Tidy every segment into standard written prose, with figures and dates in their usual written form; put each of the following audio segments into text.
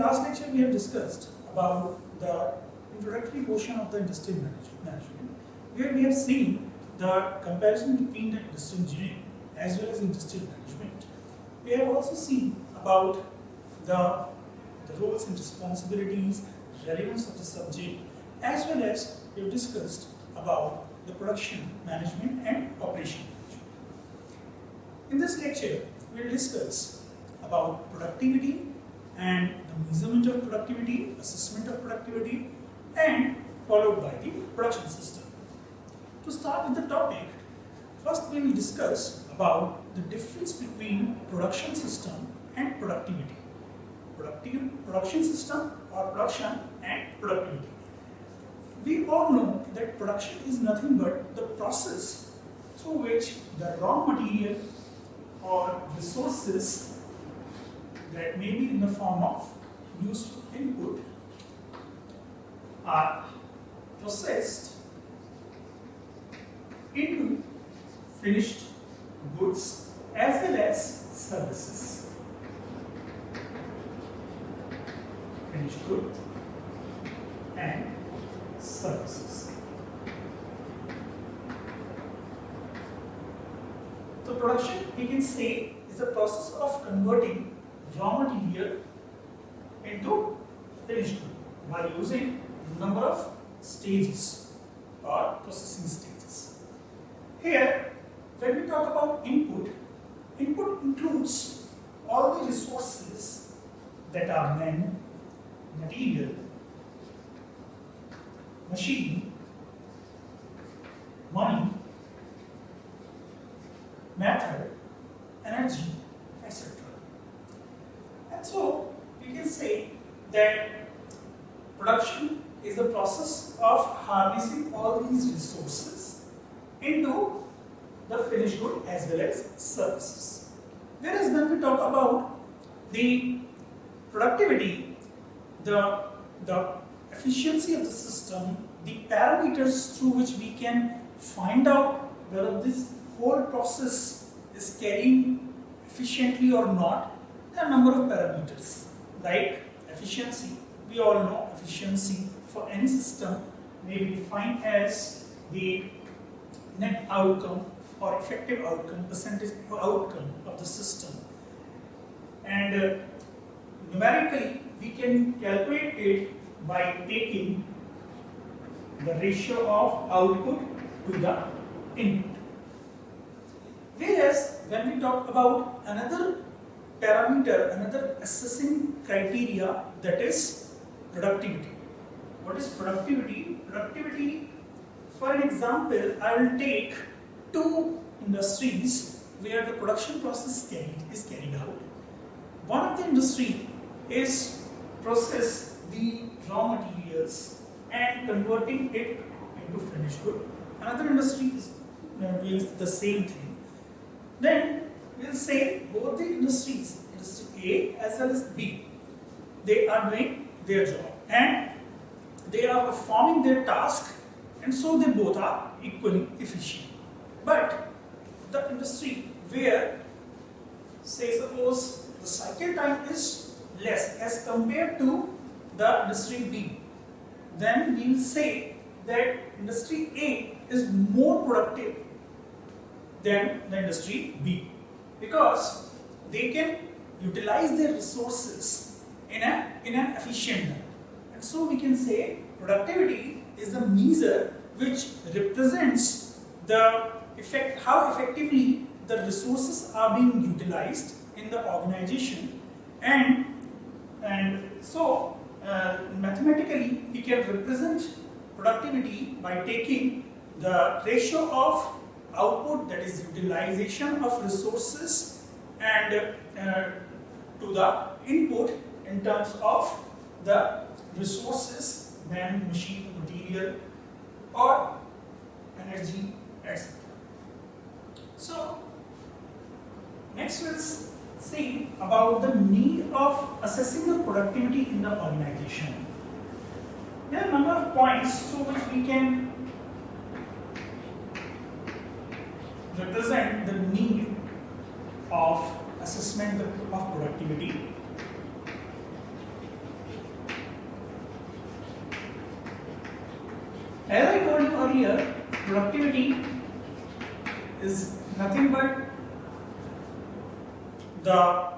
last lecture we have discussed about the introductory portion of the industrial management, where we have seen the comparison between the industrial engineering as well as industrial management. We have also seen about the roles and responsibilities, relevance of the subject, as well as we have discussed about the production management and operation management. In this lecture, we will discuss about productivity and the measurement of productivity, assessment of productivity, and followed by the production system. To start with the topic, first we will discuss about the difference between production system and productivity. Production system or production and productivity. We all know that production is nothing but the process through which the raw material or resources that may be in the form of useful input are processed into finished goods as well as services. Finished good and services. So production, we can say, is the process of converting raw material into finished good by using a number of stages or processing stages. Here, when we talk about input, input includes all the resources that are men, material, machine, money, method, energy, etc. And so we can say that production is the process of harnessing all these resources into the finished good as well as services. Whereas when we talk about the productivity, the efficiency of the system, the parameters through which we can find out whether this whole process is carrying efficiently or not, there are a number of parameters like efficiency. We all know efficiency for any system may be defined as the net outcome or effective outcome, percentage outcome of the system. And numerically, we can calculate it by taking the ratio of output to the input. Whereas when we talk about another parameter, another assessing criteria, that is productivity. What is productivity? Productivity, for an example, I will take two industries where the production process is carried out. One of the industry is process the raw materials and converting it into finished good. Another industry is doing the same thing. Then we will say both the industries, industry A as well as B, they are doing their job and they are performing their task, and so they both are equally efficient. But the industry where, say suppose the cycle time is less as compared to the industry B, then we will say that industry A is more productive than the industry B, because they can utilize their resources in an efficient manner. And so we can say productivity is the measure which represents the effect, how effectively the resources are being utilized in the organization, and so mathematically we can represent productivity by taking the ratio of output, that is utilization of resources, and to the input in terms of the resources, man, machine, material, or energy, etc. So next we'll see about the need of assessing the productivity in the organization. There are a number of points through which we can represent the need of assessment of productivity. As I told you earlier, productivity is nothing but the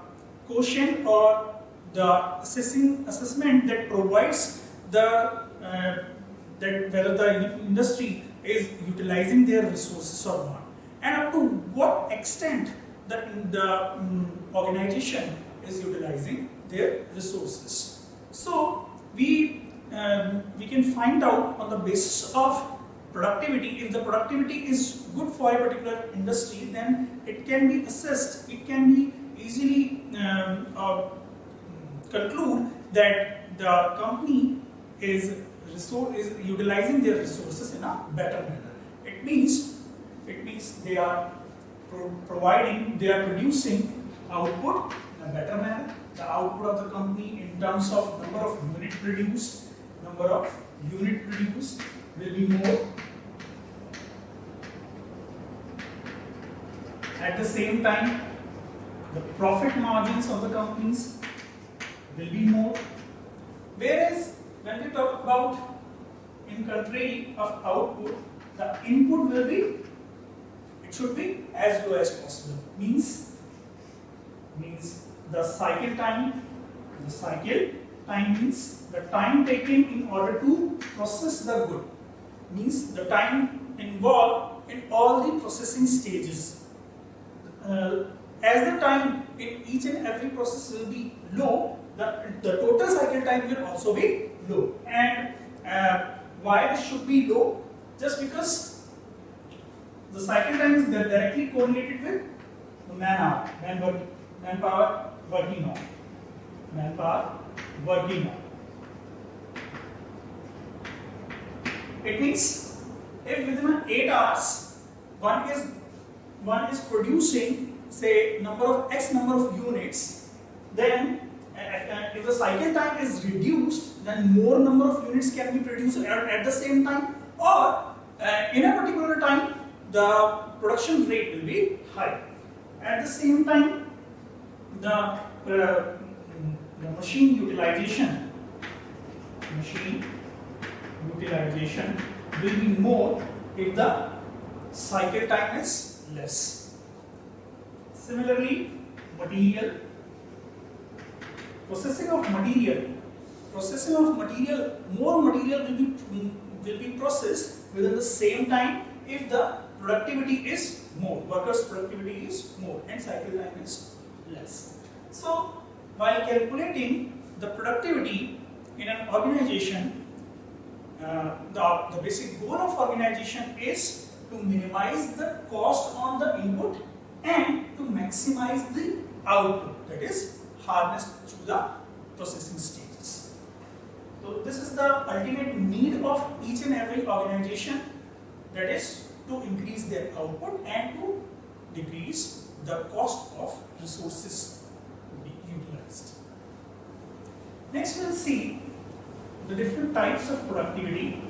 quotient or the assessment that provides the that whether the industry is utilizing their resources or not, and up to what extent the organization is utilizing their resources. So we can find out on the basis of productivity. If the productivity is good for a particular industry, then it can be assessed, it can be easily conclude that the company is utilizing their resources in a better manner. It means they are producing output in a better manner. The output of the company in terms of number of unit produced will be more. At the same time, the profit margins of the companies will be more. Whereas when we talk about in contrary of output, the input will be, it should be as low as possible. Means the cycle time means the time taken in order to process the good, means the time involved in all the processing stages. As the time in each and every process will be low, the total cycle time will also be low. And why this should be low? Just because the cycle time is directly correlated with the manpower working on. It means if within 8 hours one is producing, say, X number of units, then if the cycle time is reduced, then more number of units can be produced at the same time, or in a particular time the production rate will be high. At the same time, the machine utilization will be more if the cycle time is less. Similarly, processing of material, more material will be processed within the same time if the productivity is more, workers' productivity is more and cycle time is less. So, while calculating the productivity in an organization, the basic goal of organization is to minimize the cost on the input and to maximize the output, that is harnessed through the processing stages. So this is the ultimate need of each and every organization, that is to increase their output and to decrease the cost of resources to be utilized. Next we will see the different types of productivity.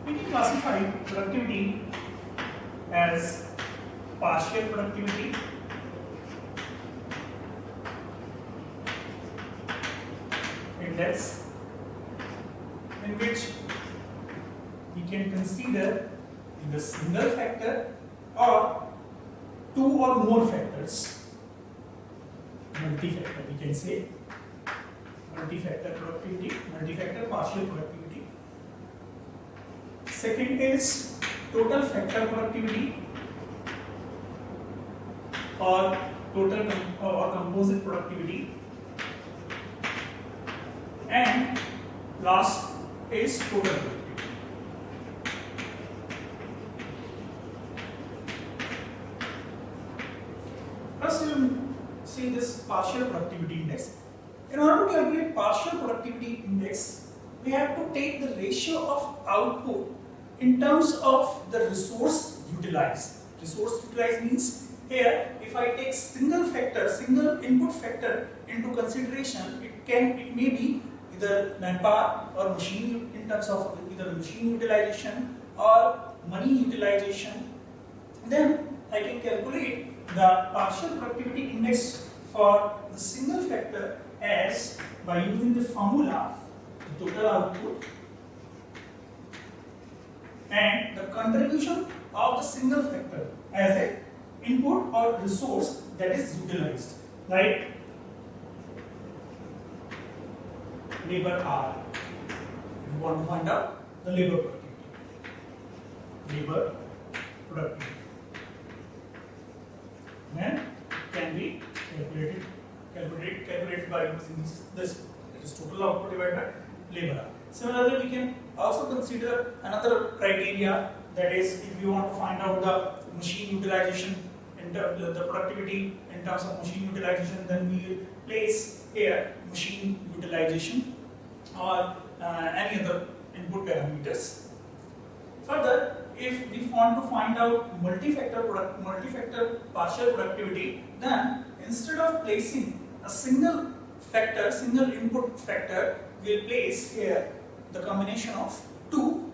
We can classify productivity as partial productivity, index, in which we can consider either single factor or two or more factors, multi-factor we can say, multi-factor productivity, multi-factor partial productivity. Second is total factor productivity or total or composite productivity, and last is total productivity. First we will see this partial productivity index. In order to calculate partial productivity index, we have to take the ratio of output in terms of the resource utilized. Resource utilized means here if I take single input factor into consideration, it may be either manpower or machine, in terms of either machine utilization or money utilization, then I can calculate the partial productivity index for the single factor as by using the formula, the total output and the contribution of the single factor as a input or resource that is utilized, like labor hour. If you want to find out the labor productivity, then can be calculated by using this. That is total output divided by labor hour. Similarly, we can also consider another criteria, that is, if you want to find out the machine utilization and the productivity in terms of machine utilization, then we will place here machine utilization or any other input parameters. Further, if we want to find out multi-factor partial productivity, then instead of placing a single factor, single input factor, we will place here the combination of two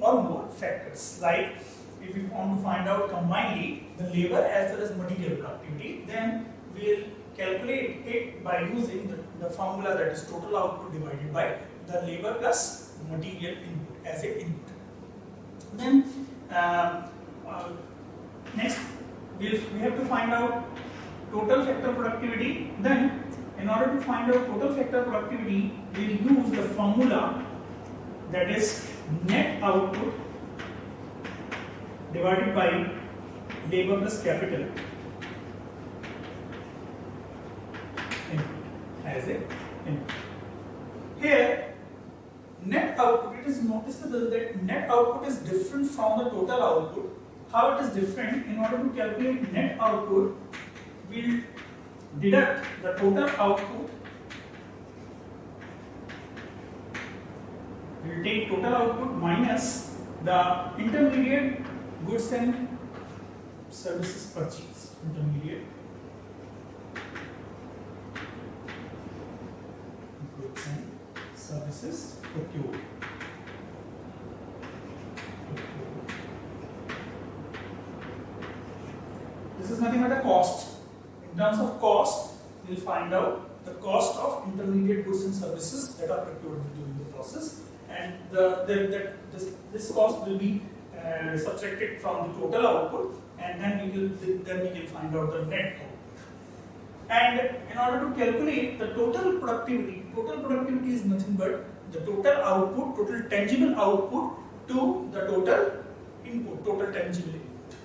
or more factors. Like if we want to find out combinedly the labor as well as material productivity, then we will calculate it by using the formula, that is total output divided by the labor plus material input as a input. Then next we have to find out total factor productivity. Then in order to find out total factor productivity, we will use the formula, that is net output divided by labor plus capital as a input. Here net output, it is noticeable that net output is different from the total output. How it is different? In order to calculate net output, we will deduct the total output. We will take total output minus the intermediate goods and services purchase. Intermediate goods and services procured. This is nothing but a cost. In terms of cost, we will find out the cost of intermediate goods and services that are procured during the process, and this cost will be subtracted from the total output, and then we can find out the net output. And in order to calculate the total productivity is nothing but the total output, total tangible output to the total input, total tangible input.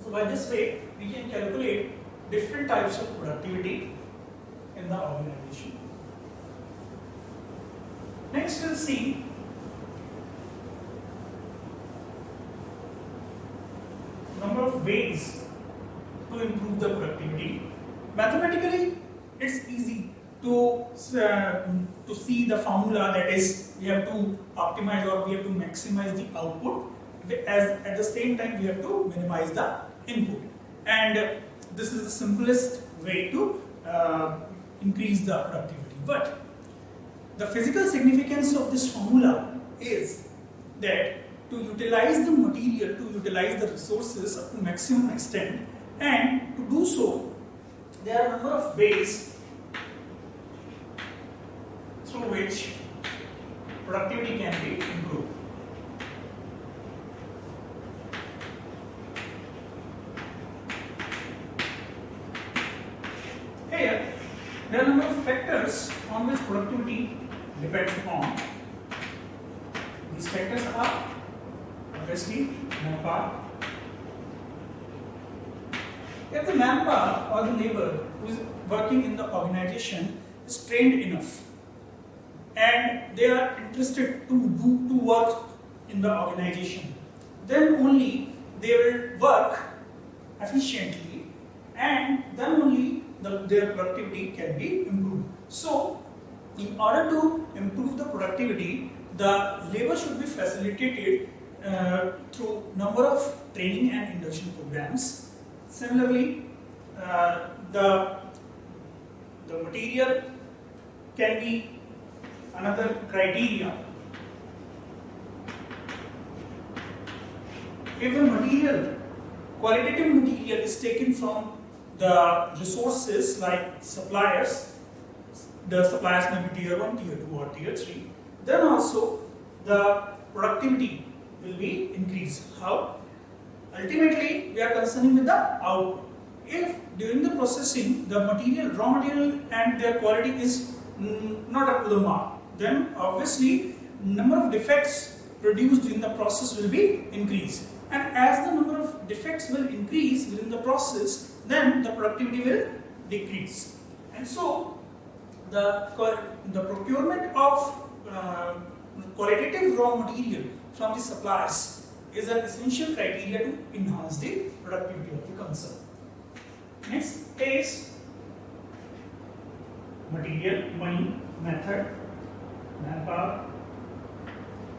So by this way, we can calculate different types of productivity in the organization. Next, we'll see number of ways to improve the productivity. Mathematically, it's easy to see the formula, that is, we have to optimize or we have to maximize the output, as at the same time we have to minimize the input, and this is the simplest way to increase the productivity. But the physical significance of this formula is that to utilize the material, to utilize the resources up to maximum extent, and to do so, there are a number of ways through which productivity can be improved. Here, there are a number of factors on which productivity depends upon. These factors are obviously manpower. If the manpower or the labor who is working in the organization is trained enough and they are interested to work in the organization, then only they will work efficiently, and then only their productivity can be improved. So, in order to improve the productivity, the labor should be facilitated through number of training and induction programs. Similarly, the material can be another criteria. if the material, qualitative material is taken from the resources like suppliers, the suppliers may be tier 1, tier 2 or tier 3, then also the productivity will be increased. How? Ultimately, we are concerning with the output. If during the processing the material, raw material and their quality is not up to the mark, then obviously number of defects produced in the process will be increased. And as the number of defects will increase within the process, then the productivity will decrease. And so the procurement of qualitative raw material from the suppliers is an essential criteria to enhance the productivity of the concern. Next is material, money, method, manpower,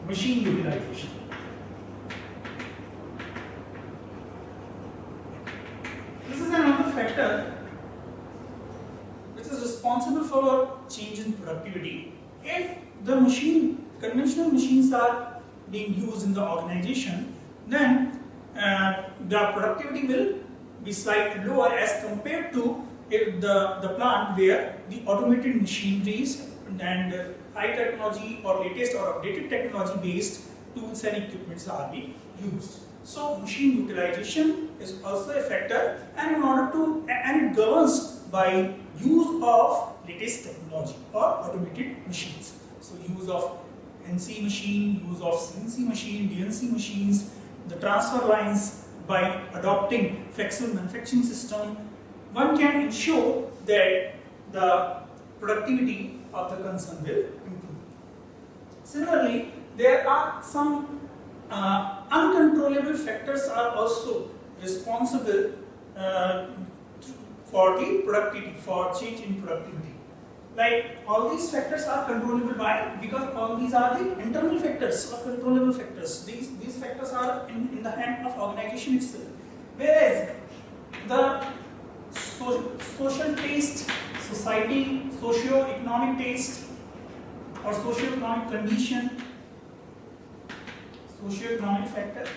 machine utilization. This is another factor which is responsible for change in productivity. If the conventional machines are being used in the organization, then the productivity will be slightly lower as compared to if the plant where the automated machineries and high technology or latest or updated technology based tools and equipments are being used. So machine utilization is also a factor, and in order to, and it governs by use of latest technology or automated machines. So use of NC machine, use of CNC machine, DNC machines, the transfer lines. By adopting flexible manufacturing system, one can ensure that the productivity of the concern will improve. Similarly, there are some uncontrollable factors are also responsible for the productivity, for change in productivity. Like all these factors are controllable by, because all these are the internal factors or controllable factors. These factors are in the hand of organization itself. Whereas the social taste, society, socio-economic taste or socio-economic condition, socio-economic factor,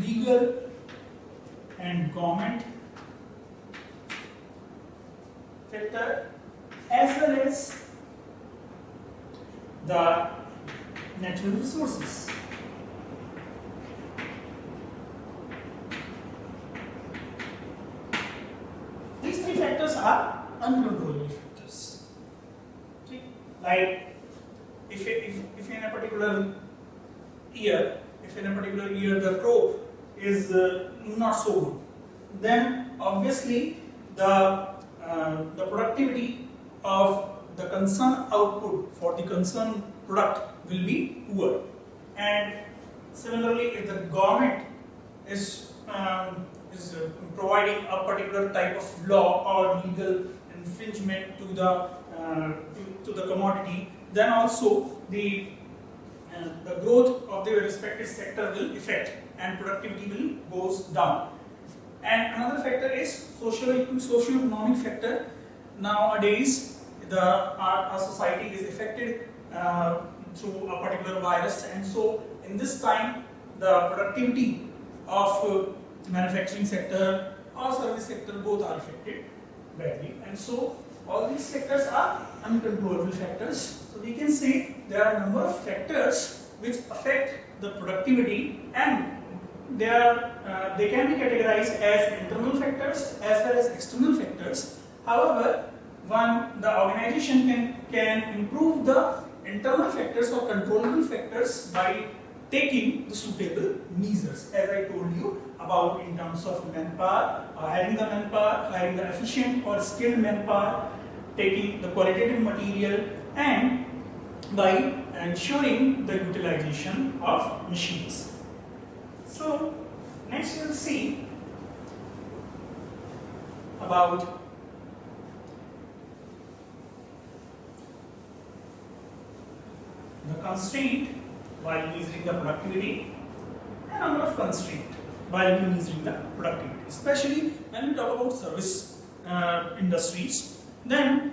legal and government factor, as well as the natural resources. These three factors are uncontrollable factors. Okay? Like if in a particular year, the crop is not so good, then obviously the productivity of the concerned output for the concerned product will be poor. And similarly, if the government is providing a particular type of law or legal infringement to the commodity, then also the growth of the respective sector will affect and productivity will goes down. And another factor is socio-economic factor. Nowadays, our society is affected through a particular virus, and so in this time, the productivity of manufacturing sector or service sector both are affected badly, and so all these factors are uncontrollable factors. So we can say there are a number of factors which affect the productivity, and they can be categorized as internal factors as well as external factors. However, the organization can improve the internal factors or controllable factors by taking the suitable measures, as I told you about in terms of manpower, hiring the efficient or skilled manpower, taking the qualitative material, and by ensuring the utilization of machines. So next we will see about the constraint while measuring the productivity and number of constraints while measuring the productivity. Especially when we talk about service industries, then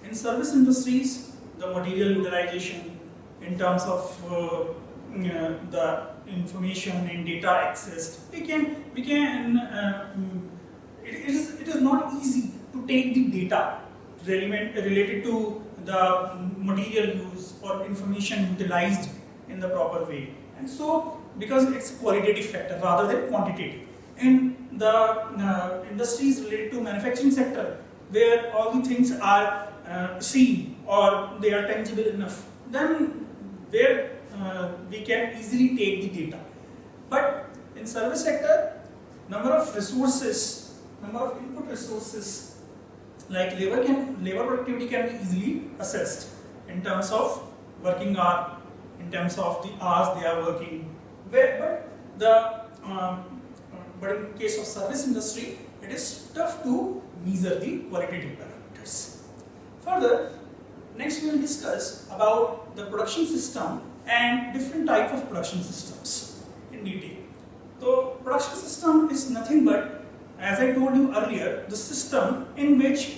in service industries the material utilization, in terms of the information and data accessed. It is not easy to take the data related to the material use or information utilized in the proper way. And so, because it's a qualitative factor rather than quantitative. In the industries related to manufacturing sector, where all the things are seen or they are tangible enough, then where we can easily take the data. But in service sector, number of input resources like labor productivity can be easily assessed in terms of working hour, in terms of the hours they are working. But in case of service industry, it is tough to measure the qualitative parameters. Further, next we will discuss about the production system and different type of production systems in detail. So, production system is nothing but, as I told you earlier, the system in which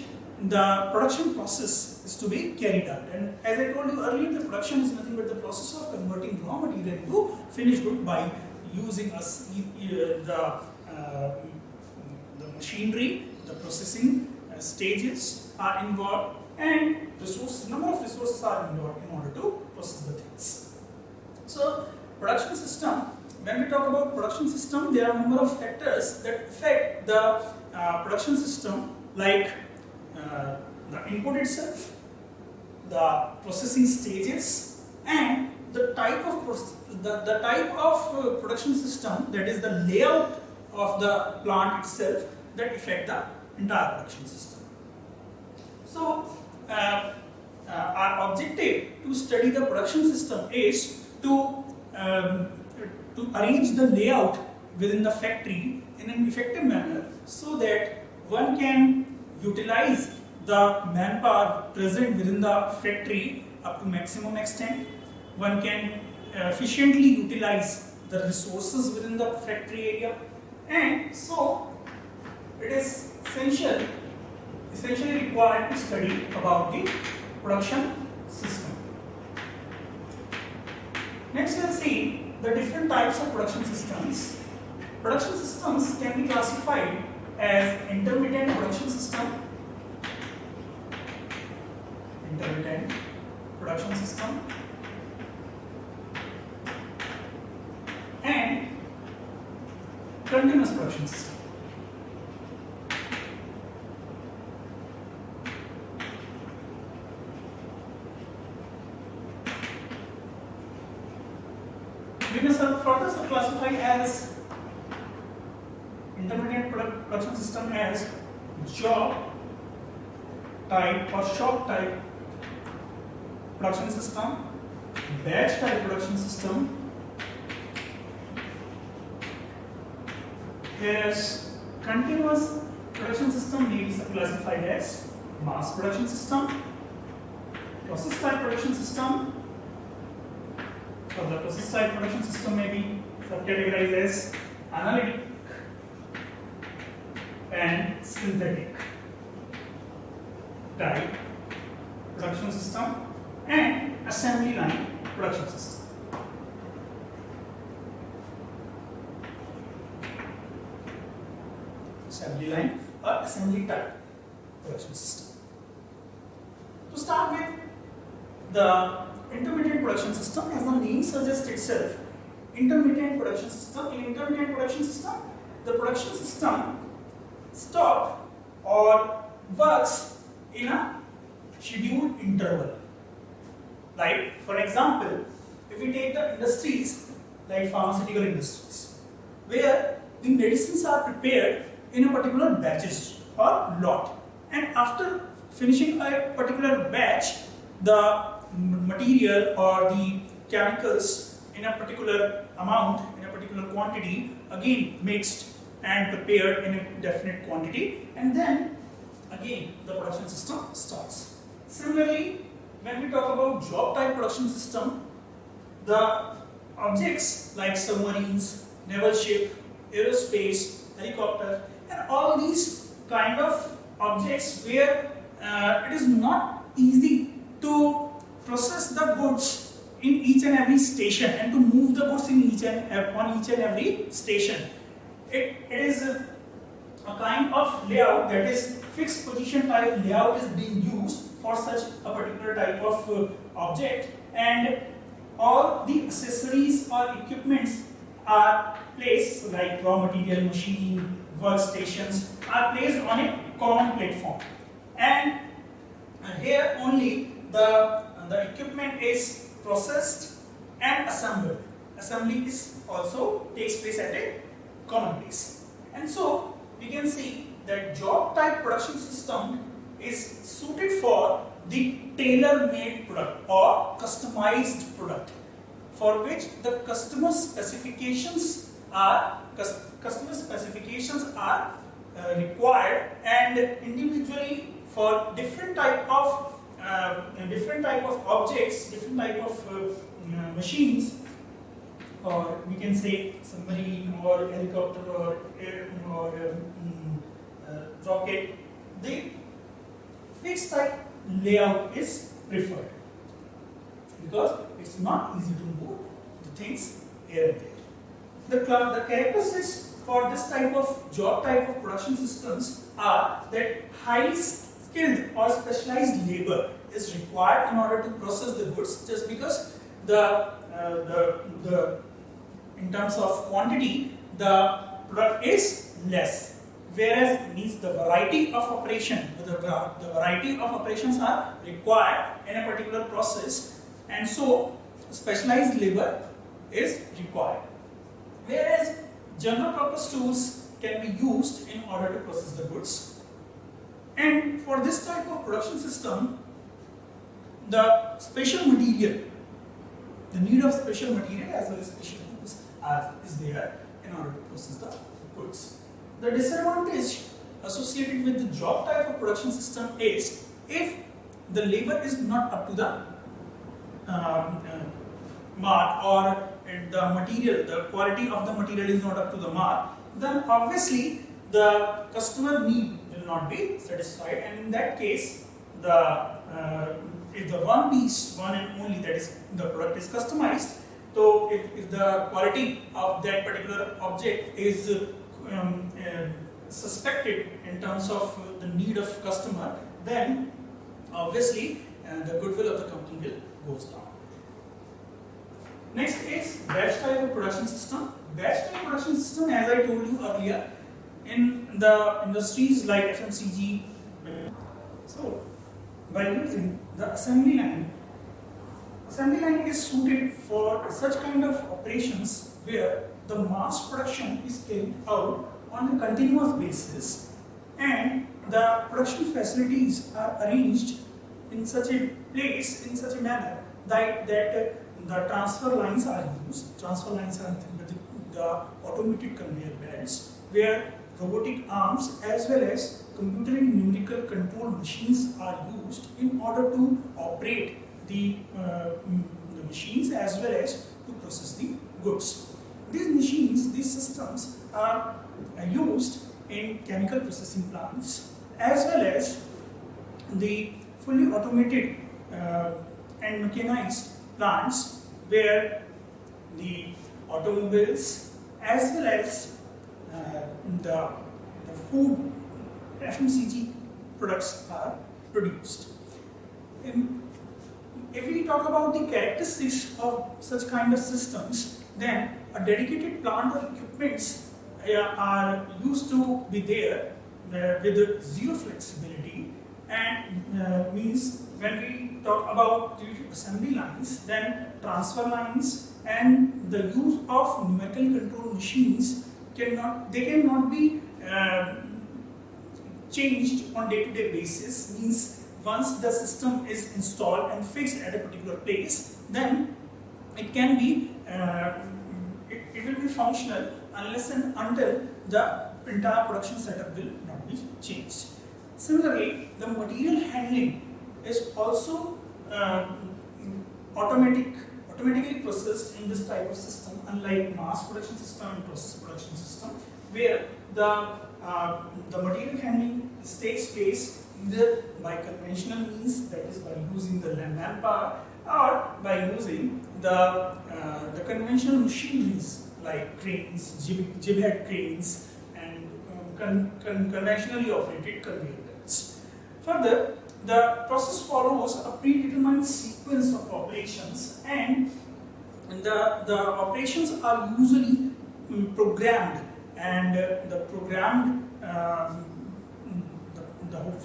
the production process is to be carried out. And as I told you earlier, the production is nothing but the process of converting raw material into finished good by using the machinery, the processing stages are involved, and number of resources are involved in order to process the things. So, production system, when we talk about production system, there are a number of factors that affect the production system, like the input itself, the processing stages, and the type of production system, that is the layout of the plant itself, that affect the entire production system. So, our objective to study the production system is to arrange the layout within the factory in an effective manner, so that one can utilize the manpower present within the factory up to maximum extent. One can efficiently utilize the resources within the factory area, and so it is essentially required to study about the production system. Next, we'll see the different types of production systems. Production systems can be classified as intermittent production system, and continuous production system. We may further classify as intermittent production system as job type or shop type production system, batch type production system, whereas continuous production system may be classified as mass production system, process type production system. So the process type production system may be subcategorized as analytic and synthetic type production system, and assembly line production system. Assembly line or assembly type production system. To start with, the intermittent production system, as the name suggests itself, intermittent production system. In intermittent production system, the production system stops or works in a scheduled interval. Like, for example, if we take the industries like pharmaceutical industries, where the medicines are prepared in a particular batches or lot, and after finishing a particular batch, the material or the chemicals in a particular amount, in a particular quantity, again mixed and prepared in a definite quantity, and then again the production system starts. Similarly, when we talk about job type production system, the objects like submarines, naval ship, aerospace, helicopter, and all these kind of objects where it is not easy to process the goods in each and every station and to move the goods in on each and every station. It is a kind of layout, that is fixed position type layout, is being used for such a particular type of object, and all the accessories or equipments are placed, like raw material, machine, workstations are placed on a common platform, and here only the equipment is processed and assembled. Assembly is also takes place at a common place. And so we can see that job type production system is suited for the tailor-made product or customized product, for which the customer specifications are required, and individually for different type of objects, different type of machines, or we can say submarine or helicopter or rocket, the fixed type layout is preferred because it's not easy to move the things here and there. The characteristics for this type of job type of production systems are that highly skilled or specialized labor is required in order to process the goods, just because in terms of quantity the product is less, whereas means the variety of operations are required in a particular process, and so specialized labor is required, whereas general purpose tools can be used in order to process the goods. And for this type of production system, the special material, the need of special material as well as special tools is there in order to process the goods. The disadvantage associated with the job type of production system is if the labor is not up to the mark, or the quality of the material is not up to the mark, then obviously the customer need will not be satisfied, and in that case if the one and only, that is the product, is customized, so if the quality of that particular object is suspected in terms of the need of customer, then obviously the goodwill of the company will goes down. Next is batch type of production system. Batch type production system, as I told you earlier, in the industries like FMCG. So by using the assembly line is suited for such kind of operations where the mass production is carried out on a continuous basis, and the production facilities are arranged in such a place, in such a manner that the transfer lines are used. Transfer lines are nothing but the automated conveyor belts, where robotic arms as well as computer and numerical control machines are used in order to operate the machines as well as to process the goods. These machines, these systems are used in chemical processing plants as well as the fully automated and mechanized plants, where the automobiles as well as the food FMCG products are produced. If we talk about the characteristics of such kind of systems, then a dedicated plant or equipments are used to be there with zero flexibility, and means when we talk about the assembly lines, then transfer lines and the use of numerical control machines cannot be changed on day-to-day basis. Means once the system is installed and fixed at a particular place, then it can be it will be functional unless and until the entire production setup will not be changed. Similarly, the material handling is also automatically processed in this type of system, unlike mass production system and process production system, where the material handling takes place either by conventional means, that is by using the manpower, or by using the conventional machineries like cranes, jib head cranes, and conventionally operated conveyor belts. Further, the process follows a predetermined sequence of operations, and the operations are usually programmed, and the programmed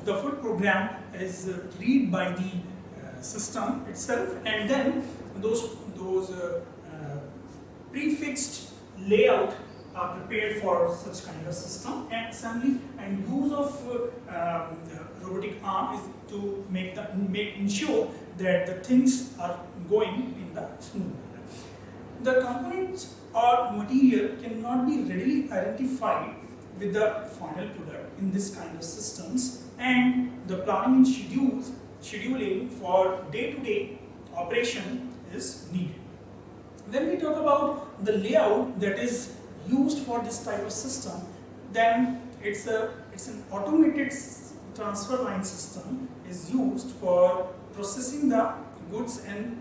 the full program is read by the system itself, and then those prefixed layout are prepared for such kind of system, and assembly and use of robotic arm is to ensure that the things are going in the smooth manner. The components or material cannot be readily identified with the final product in this kind of systems, and the planning and scheduling for day-to-day operation is needed. When we talk about the layout that is used for this type of system, then it's an automated transfer line system is used for processing the goods and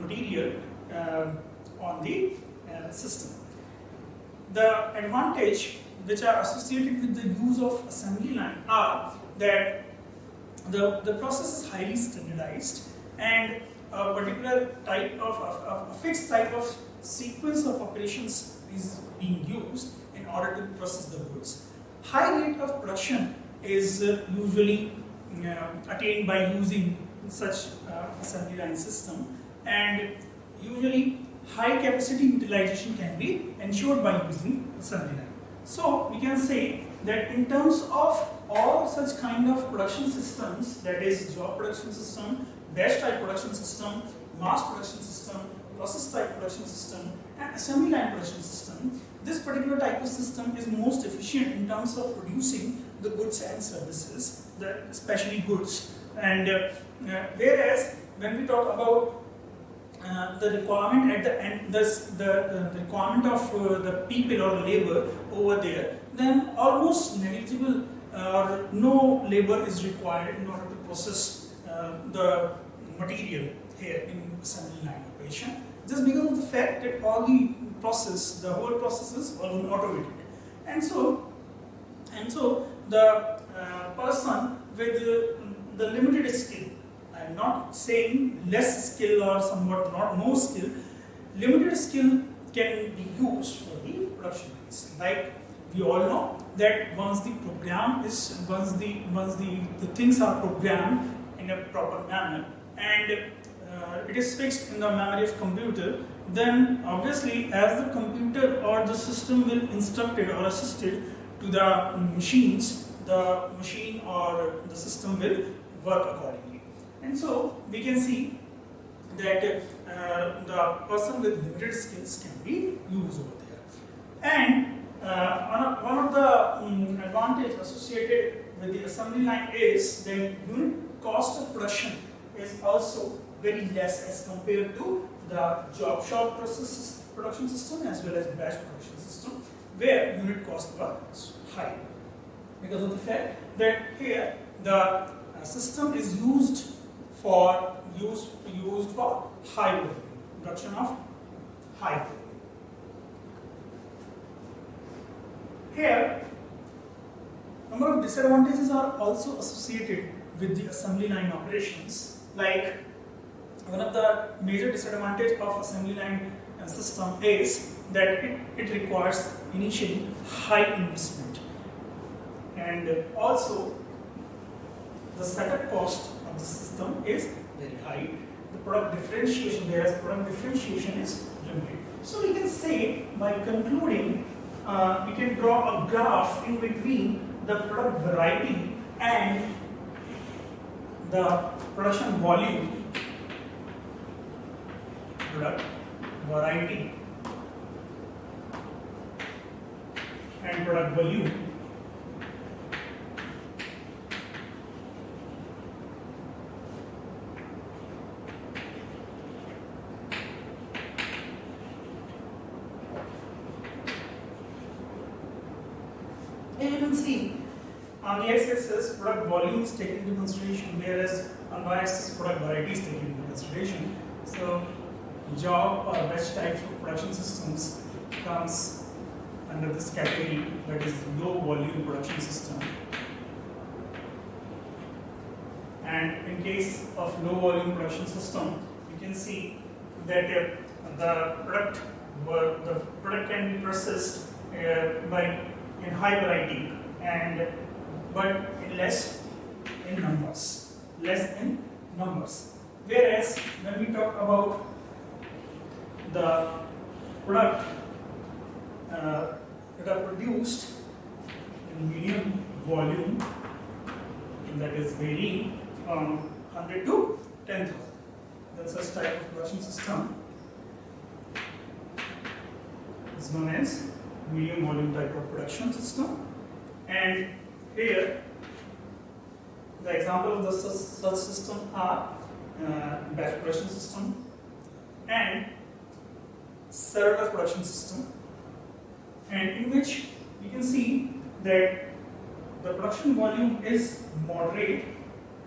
material on the system. The advantage which are associated with the use of assembly line are that the process is highly standardized, and a particular type of a fixed type of sequence of operations is being used in order to process the goods. High rate of production is usually attained by using such assembly line system, and usually high capacity utilization can be ensured by using assembly line. So we can say that in terms of all such kind of production systems, that is job production system, batch type production system, mass production system, process type production system, and assembly line production system, this particular type of system is most efficient in terms of producing the goods and services, especially goods. And whereas when we talk about the requirement at the end, the requirement of the people or labor over there, then almost negligible or no labor is required in order to process the material here in assembly line operation, just because of the fact that all the whole process is automated. And so the person with the limited skill, I'm not saying less skill or somewhat not no skill, limited skill can be used for the production lines. Like we all know that once the things are programmed in a proper manner, and it is fixed in the memory of computer, then obviously as the computer or the system will instructed or assisted to the machines, the machine or the system will work accordingly. And so we can see that the person with limited skills can be used over there. And one of the advantage associated with the assembly line is that unit cost of production is also very less as compared to the job shop production system as well as batch production system, where unit costs were high, because of the fact that here the system is used for high volume, production of high volume. Here, number of disadvantages are also associated with the assembly line operations. Like one of the major disadvantages of assembly line system is that it requires initially high investment, and also the setup cost of the system is very high. The product differentiation, whereas product differentiation is limited. So we can say, by concluding, we can draw a graph in between the product variety and the production volume. Product variety and product volume. And you can see on the x-axis product volume is taken into consideration, whereas on unbiased product variety is taken into consideration. So job or batch types of production systems comes under this category, that is low volume production system. And in case of low volume production system, you can see that the product can be processed in high variety but less in numbers. Whereas when we talk about the product that are produced in medium volume, that is varying from 100 to 10,000. That's such type of production system is known as medium volume type of production system. And here the example of the such system are batch production system and serverless production system, and in which you can see that the production volume is moderate,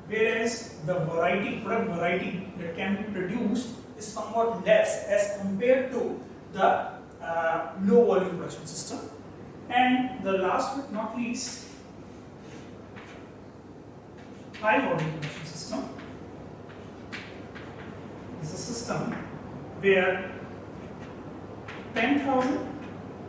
whereas the product variety that can be produced is somewhat less as compared to the low volume production system. And the last but not least, high volume production system is a system where 10,000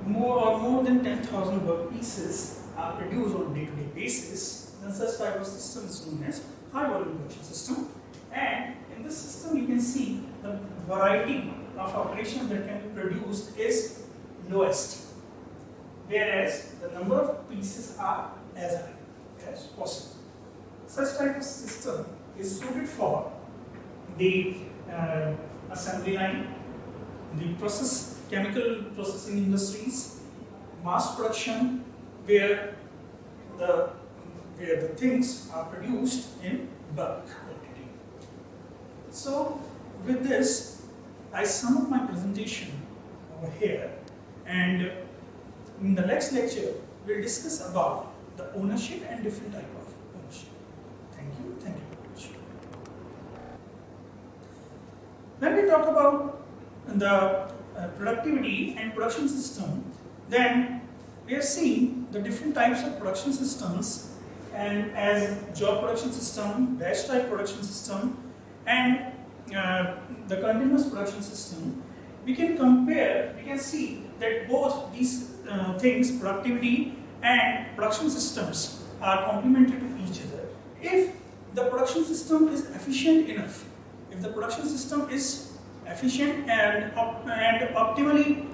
more than 10,000 work pieces are produced on a day-to-day basis. Then such type of system is known as high volume production system. And in this system you can see the variety of operations that can be produced is lowest, whereas the number of pieces are as high as possible. Such type of system is suited for the assembly line, the chemical processing industries, mass production, where the things are produced in bulk quantity. So with this, I sum up my presentation over here, and in the next lecture we'll discuss about the ownership and different type of ownership. Thank you very much. When we talk about the productivity and production system, then we have seen the different types of production systems, and as job production system, batch type production system, and the continuous production system. We can see that both these things, productivity and production systems, are complementary to each other. If the production system is efficient enough, if the production system is efficient and optimally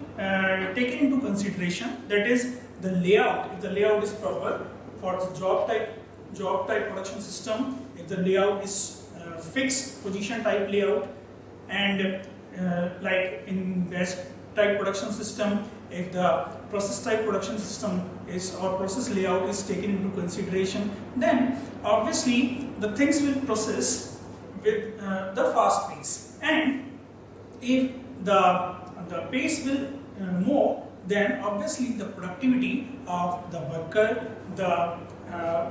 taken into consideration, that is the layout, if the layout is proper for the job type production system, if the layout is fixed position type layout, and like in batch type production system, if the process type production system is or process layout is taken into consideration, then obviously the things will process with the fast pace. And if the pace will more, then obviously the productivity of the worker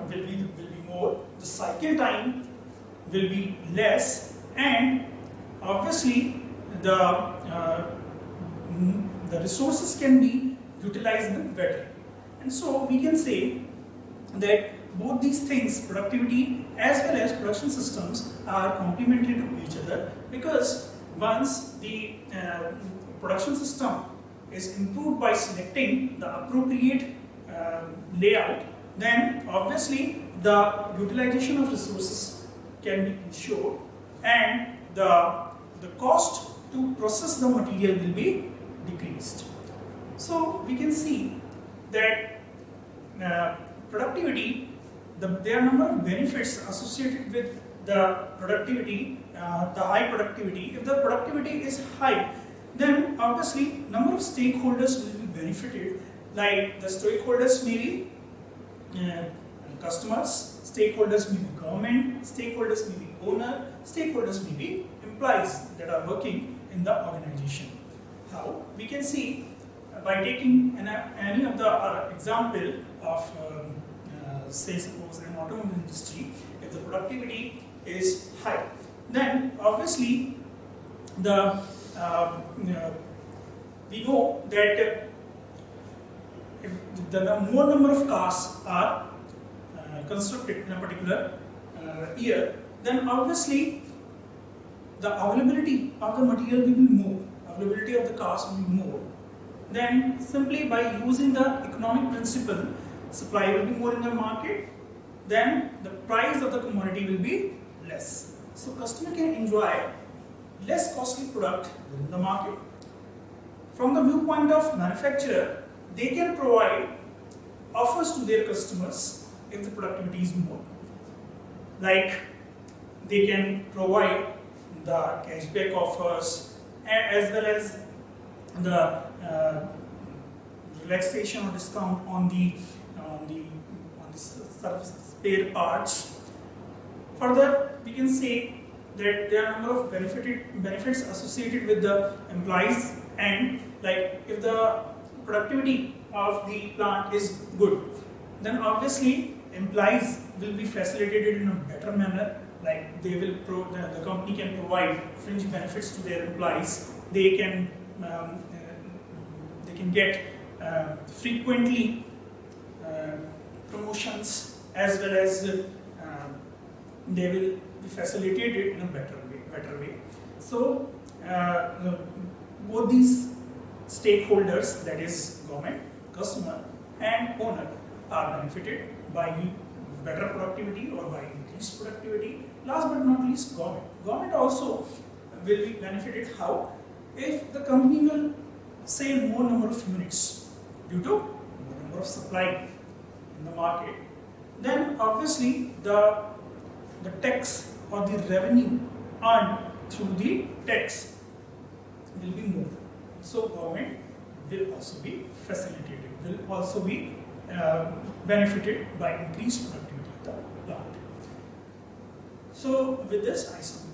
will be more, the cycle time will be less, and obviously the resources can be utilized better. And so we can say that both these things, productivity as well as production systems, are complementary to each other, because once the production system is improved by selecting the appropriate layout, then obviously the utilization of resources can be ensured, and the cost to process the material will be decreased. So we can see that productivity, there are a number of benefits associated with the productivity, the high productivity. If the productivity is high, then obviously number of stakeholders will be benefited. Like the stakeholders may be customers, stakeholders may be government, stakeholders may be owner, stakeholders may be employees that are working in the organization. How? We can see by taking any of the example of say suppose an automobile industry. If the productivity is high. Then obviously we know that if the more number of cars are constructed in a particular year, then obviously the availability of the material will be more, availability of the cars will be more. Then simply by using the economic principle, supply will be more in the market, then the price of the commodity will be less. So customer can enjoy less costly product in the market. From the viewpoint of manufacturer, they can provide offers to their customers if the productivity is more. Like they can provide the cashback offers as well as the relaxation or discount on the service spare parts. Further, we can say that there are a number of benefits associated with the employees, and like if the productivity of the plant is good, then obviously employees will be facilitated in a better manner. Like they will the company can provide fringe benefits to their employees. They can get frequently promotions, as well as they will be facilitated in a better way. So both these stakeholders, that is government, customer and owner, are benefited by better productivity or by increased productivity. Last but not least, government. Government also will be benefited. How? If the company will sell more number of units due to more number of supply in the market, then obviously the tax or the revenue earned through the tax will be more. So government will also be facilitated, will also be benefited by increased productivity of the plant. So with this, I submit